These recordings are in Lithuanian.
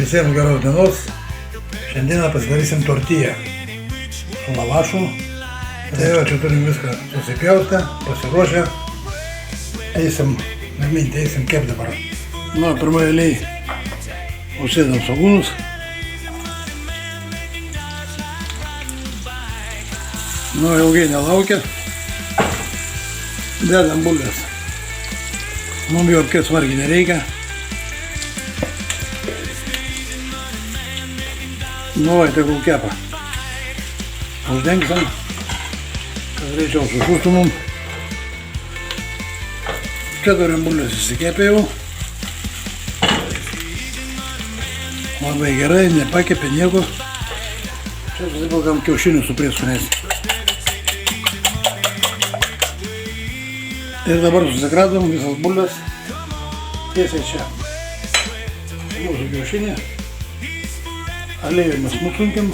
Visiems geros dienos. Šiandieną pasidarysim tortiją su lavašu. Tai va, čia turim viską susipjaustę, pasiruošę. Eisim gaminti, eisim kepti dabar. Nu, pirmoje eilėje užsėdam svogūnus. Nu, ilgai nelaukia. Dedam bulves. Mums jau apkės vargiai nereikia. Nu, vai, tegul kepa. Uždengsim, kad greičiau sušūstų mum. Čia turim bulves įsikepė jau. Labai gerai, nepakepė nieko. Čia susipilkam kiaušinių su prieskoniais. Ir dabar susikratom visas bulves tiesiai čia. Mūsų kiaušinį. Aliejų mes nusunkim.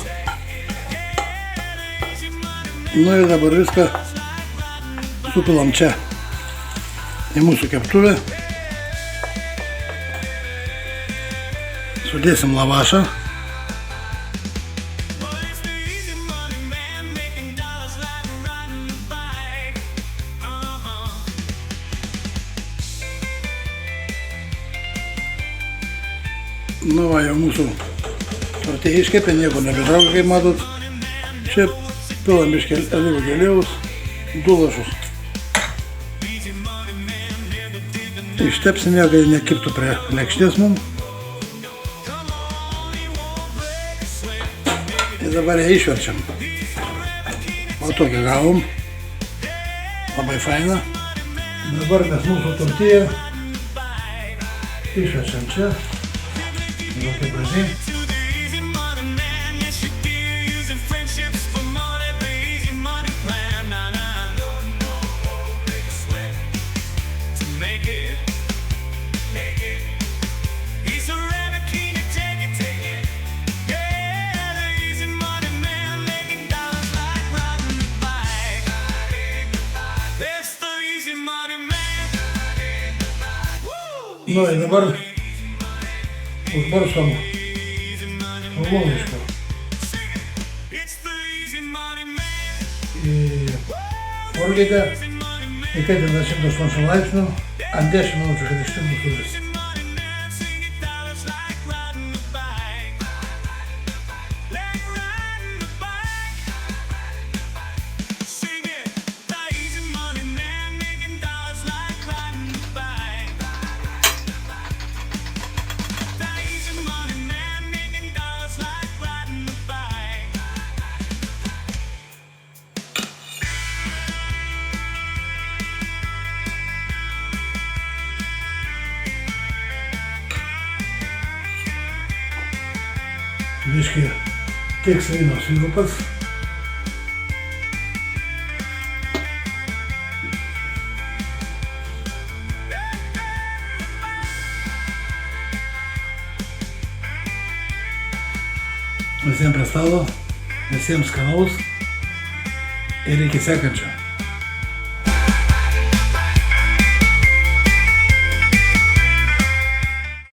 Nu ir dabar viską supilam čia į mūsų keptuvę. Sudėsim lavašą. Nu va, jau mūsų tortija iškepė, nieko nebetraukia, kaip matot. Čia pilam biškį alyvų aliejaus, 2 lašus. Ištepsim ją, kad nekibtų prie lėkštės mum. Ir dabar ją išverčiam. O tokią gavom. Labai faina. Dabar mes mūsų tortiją išverčiam čia. Labai gražiai. Nu ir dabar užbarstom svogūnišką į orkaitę, įkaitinant 180 laipsnių, ant 10 minučių, kad ištirptų sūris. Biškį tiks vyno sirupas. Visiems prie stalo, visiems skanaus ir iki sekančio.